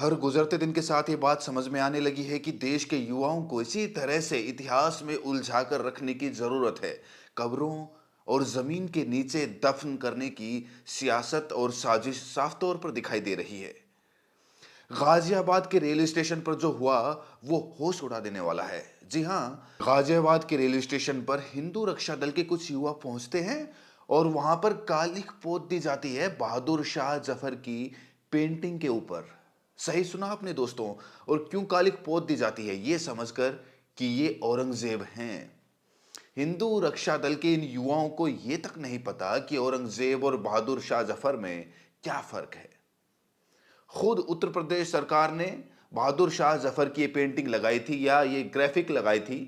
हर गुजरते दिन के साथ ये बात समझ में आने लगी है कि देश के युवाओं को इसी तरह से इतिहास में उलझाकर रखने की जरूरत है। कब्रों और जमीन के नीचे दफन करने की सियासत और साजिश साफ तौर पर दिखाई दे रही है। गाजियाबाद के रेलवे स्टेशन पर जो हुआ वो होश उड़ा देने वाला है। जी हाँ, गाजियाबाद के रेलवे स्टेशन पर हिंदू रक्षा दल के कुछ युवा पहुंचते हैं और वहां पर कालिख पोत दी जाती है बहादुर शाह जफर की पेंटिंग के ऊपर। सही सुना आपने दोस्तों। और क्यों कालिख पोत दी जाती है ये समझकर कि ये औरंगजेब हैं। हिंदू रक्षा दल के इन युवाओं को यह तक नहीं पता कि औरंगजेब और बहादुर शाह जफर में क्या फर्क है। खुद उत्तर प्रदेश सरकार ने बहादुर शाह जफर की ये पेंटिंग लगाई थी या ये ग्राफिक लगाई थी,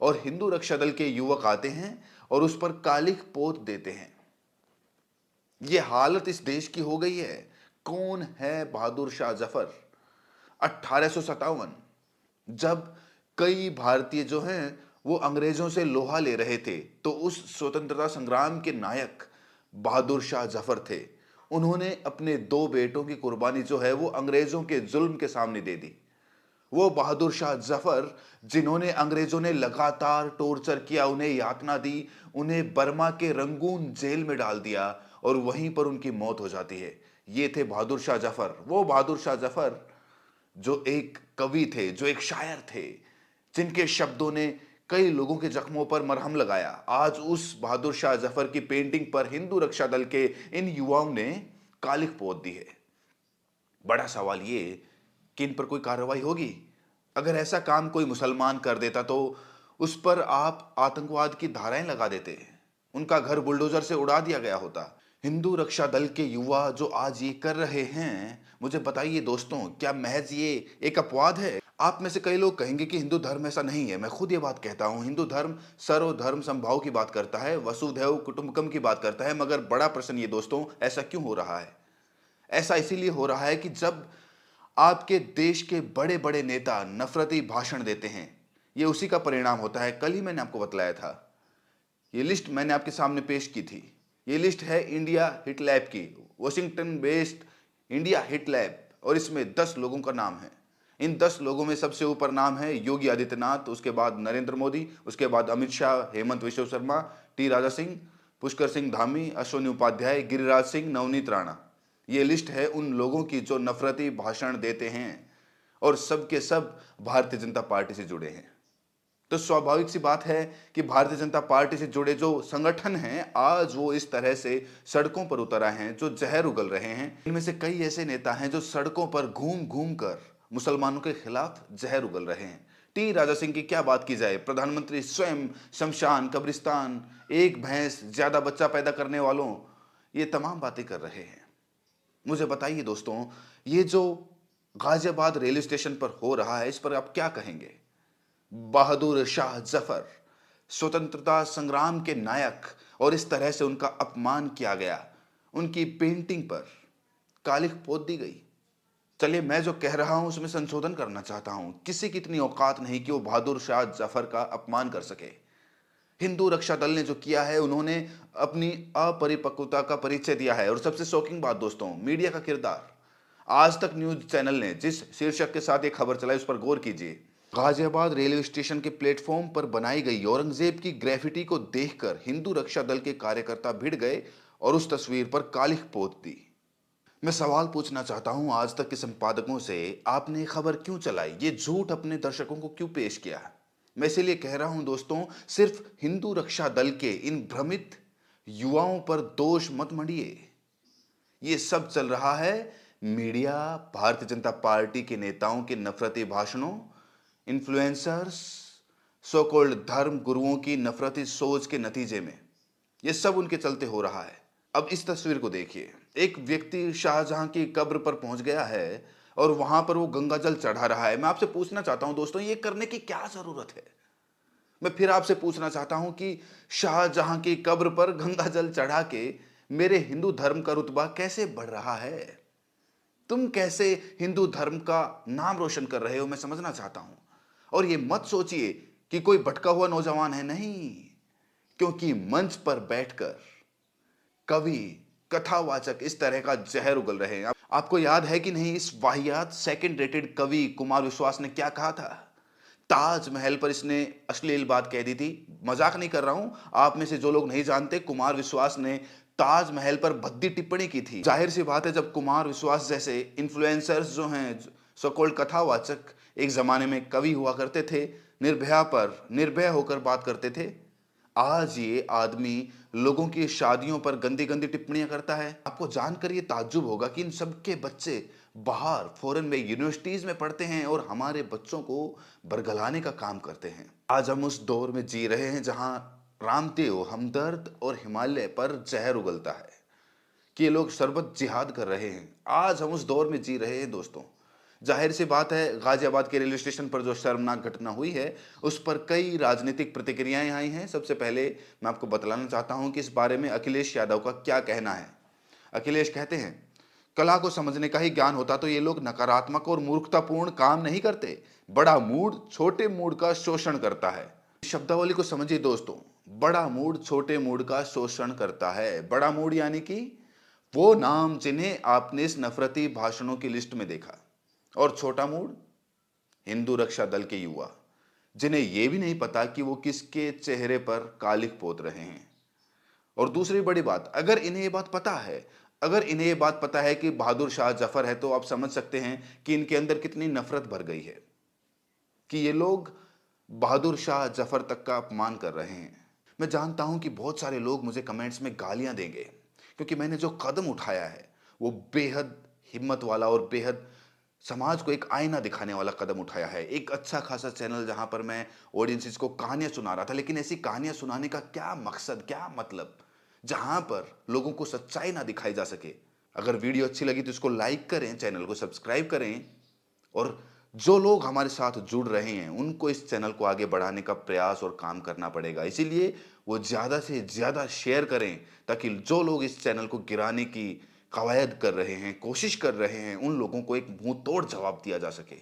और हिंदू रक्षा दल के युवक आते हैं और उस पर कालिख पोत देते हैं। ये हालत इस देश की हो गई है। कौन है बहादुर शाह जफर? 1857, जब कई भारतीय जो हैं वो अंग्रेजों से लोहा ले रहे थे, तो उस स्वतंत्रता संग्राम के नायक बहादुर शाह जफर थे। उन्होंने अपने दो बेटों की कुर्बानी जो है वो अंग्रेजों के जुल्म के सामने दे दी। वो बहादुर शाह जफर जिन्होंने अंग्रेजों ने लगातार टॉर्चर किया, उन्हें यातना दी, उन्हें बर्मा के रंगून जेल में डाल दिया और वहीं पर उनकी मौत हो जाती है। ये थे बहादुर शाह जफर। वो बहादुर शाह जफर जो एक कवि थे, जो एक शायर थे, जिनके शब्दों ने कई लोगों के जख्मों पर मरहम लगाया। आज उस बहादुर शाह जफर की पेंटिंग पर हिंदू रक्षा दल के इन युवाओं ने कालिख पोत दी है। बड़ा सवाल ये कि इन पर कोई कार्रवाई होगी? अगर ऐसा काम कोई मुसलमान कर देता तो उस पर आप आतंकवाद की धाराएं लगा देते, उनका घर बुलडोजर से उड़ा दिया गया होता। हिंदू रक्षा दल के युवा जो आज ये कर रहे हैं, मुझे बताइए दोस्तों, क्या महज ये एक अपवाद है? आप में से कई लोग कहेंगे कि हिंदू धर्म ऐसा नहीं है। मैं खुद ये बात कहता हूं, हिंदू धर्म सर्वधर्म समभाव की बात करता है, वसुधैव कुटुंबकम की बात करता है। मगर बड़ा प्रश्न ये दोस्तों, ऐसा क्यों हो रहा है? ऐसा इसीलिए हो रहा है कि जब आपके देश के बड़े बड़े नेता नफरती भाषण देते हैं, ये उसी का परिणाम होता है। कल ही मैंने आपको बतलाया था, ये लिस्ट मैंने आपके सामने पेश की थी। ये लिस्ट है इंडिया हिट लैब की, Washington based India hit lab, और इसमें 10 लोगों का नाम है। इन 10 लोगों में सबसे ऊपर नाम है योगी आदित्यनाथ, उसके बाद नरेंद्र मोदी, उसके बाद अमित शाह, हेमंत विश्व शर्मा, टी राजा सिंह, पुष्कर सिंह धामी, अश्विनी उपाध्याय, गिरिराज सिंह, नवनीत राणा। ये लिस्ट है उन लोगों की जो नफरती भाषण देते हैं और सब के सब भारतीय जनता पार्टी से जुड़े हैं। तो स्वाभाविक सी बात है कि भारतीय जनता पार्टी से जुड़े जो संगठन हैं, आज वो इस तरह से सड़कों पर उतर आए हैं, जो जहर उगल रहे हैं। इनमें से कई ऐसे नेता हैं जो सड़कों पर घूम घूम कर मुसलमानों के खिलाफ जहर उगल रहे हैं। टी राजा सिंह की क्या बात की जाए, प्रधानमंत्री स्वयं शमशान, कब्रिस्तान, एक भैंस, ज्यादा बच्चा पैदा करने वालों, ये तमाम बातें कर रहे हैं। मुझे बताइए दोस्तों, ये जो गाजियाबाद रेलवे स्टेशन पर हो रहा है, इस पर आप क्या कहेंगे? बहादुर शाह जफर, स्वतंत्रता संग्राम के नायक, और इस तरह से उनका अपमान किया गया, उनकी पेंटिंग पर कालिख पोत दी गई। चलिए, मैं जो कह रहा हूं उसमें संशोधन करना चाहता हूं। किसी की इतनी औकात नहीं कि वो बहादुर शाह जफर का अपमान कर सके। हिंदू रक्षा दल ने जो किया है, उन्होंने अपनी अपरिपक्वता का परिचय दिया है। और सबसे शॉकिंग बात दोस्तों, मीडिया का किरदार। आज तक न्यूज चैनल ने जिस शीर्षक के साथ ये खबर चलाई उस पर गौर कीजिए। गाजियाबाद रेलवे स्टेशन के प्लेटफॉर्म पर बनाई गई औरंगजेब की ग्रेफिटी को देखकर हिंदू रक्षा दल के कार्यकर्ता भिड़ गए और उस तस्वीर पर कालिख पोत दी। मैं सवाल पूछना चाहता हूं आज तक के संपादकों से, आपने ये खबर क्यों चलाई? ये झूठ अपने दर्शकों को क्यों पेश किया? मैं इसीलिए कह रहा हूं दोस्तों, सिर्फ हिंदू रक्षा दल के इन भ्रमित युवाओं पर दोष मत मढ़िए। ये सब चल रहा है मीडिया, भारतीय जनता पार्टी के नेताओं के नफरती भाषणों, इन्फ्लुएंसर्स, सो कॉल्ड धर्म गुरुओं की नफरती सोच के नतीजे में। ये सब उनके चलते हो रहा है। अब इस तस्वीर को देखिए। एक व्यक्ति शाहजहां की कब्र पर पहुंच गया है और वहां पर वो गंगा जल चढ़ा रहा है। मैं आपसे पूछना चाहता हूं दोस्तों, ये करने की क्या जरूरत है? मैं फिर आपसे पूछना चाहता हूं कि शाहजहां की कब्र पर गंगा जल चढ़ा के मेरे हिंदू धर्म का रुतबा कैसे बढ़ रहा है? तुम कैसे हिंदू धर्म का नाम रोशन कर रहे हो, मैं समझना चाहता हूं। और ये मत सोचिए कि कोई भटका हुआ नौजवान है, नहीं। क्योंकि मंच पर बैठकर कवि, कथावाचक इस तरह का जहर उगल रहे हैं। आपको याद है कि नहीं, इस वाहियात सेकंड रेटेड कवि कुमार विश्वास ने क्या कहा था? ताजमहल पर इसने अश्लील बात कह दी थी। मजाक नहीं कर रहा हूं। आप में से जो लोग नहीं जानते, कुमार विश्वास ने ताजमहल पर भद्दी टिप्पणी की थी। जाहिर सी बात है, जब कुमार विश्वास जैसे इन्फ्लुएंसर्स जो हैं, सो कॉल्ड कथावाचक, एक जमाने में कवि हुआ करते थे, निर्भया पर निर्भय होकर बात करते थे, आज ये आदमी लोगों की शादियों पर गंदी गंदी टिप्पणियां करता है। आपको जानकर ये ताज्जुब होगा कि इन सबके बच्चे बाहर फॉरेन में यूनिवर्सिटीज में पढ़ते हैं और हमारे बच्चों को बरगलाने का काम करते हैं। आज हम उस दौर में जी रहे हैं जहां रामदेव, हमदर्द और हिमालय पर जहर उगलता है कि ये लोग शरबत जिहाद कर रहे हैं। आज हम उस दौर में जी रहे हैं दोस्तों। जाहिर सी बात है, गाजियाबाद के रेलवे स्टेशन पर जो शर्मनाक घटना हुई है, उस पर कई राजनीतिक प्रतिक्रियाएं आई हैं। सबसे पहले मैं आपको बतलाना चाहता हूं कि इस बारे में अखिलेश यादव का क्या कहना है। अखिलेश कहते हैं, कला को समझने का ही ज्ञान होता तो ये लोग नकारात्मक और मूर्खतापूर्ण काम नहीं करते। बड़ा मूड छोटे मूड का शोषण करता है। इस शब्दावली को समझिए दोस्तों। बड़ा मूड छोटे मूड का शोषण करता है। बड़ा मूड यानी कि वो नाम जिन्हें आपने इस नफरती भाषणों की लिस्ट में देखा, और छोटा मूड हिंदू रक्षा दल के युवा, जिन्हें यह भी नहीं पता कि वो किसके चेहरे पर कालिख पोत रहे हैं। और दूसरी बड़ी बात, अगर इन्हें ये बात पता है, अगर इन्हें ये बात पता है कि बहादुर शाह जफर है, तो आप समझ सकते हैं कि इनके अंदर कितनी नफरत भर गई है कि ये लोग बहादुर शाह जफर तक का अपमान कर रहे हैं। मैं जानता हूं कि बहुत सारे लोग मुझे कमेंट्स में गालियां देंगे, क्योंकि मैंने जो कदम उठाया है वो बेहद हिम्मत वाला और बेहद समाज को एक आईना दिखाने वाला कदम उठाया है। एक अच्छा खासा चैनल जहां पर मैं ऑडियंसेस को कहानियां सुना रहा था, लेकिन ऐसी कहानियां सुनाने का क्या मकसद, क्या मतलब, जहां पर लोगों को सच्चाई ना दिखाई जा सके। अगर वीडियो अच्छी लगी तो इसको लाइक करें, चैनल को सब्सक्राइब करें, और जो लोग हमारे साथ जुड़ रहे हैं उनको इस चैनल को आगे बढ़ाने का प्रयास और काम करना पड़ेगा। इसीलिए वो ज़्यादा से ज़्यादा शेयर करें, ताकि जो लोग इस चैनल को गिराने की कवायद कर रहे हैं, कोशिश कर रहे हैं, उन लोगों को एक मुंह तोड़ जवाब दिया जा सके।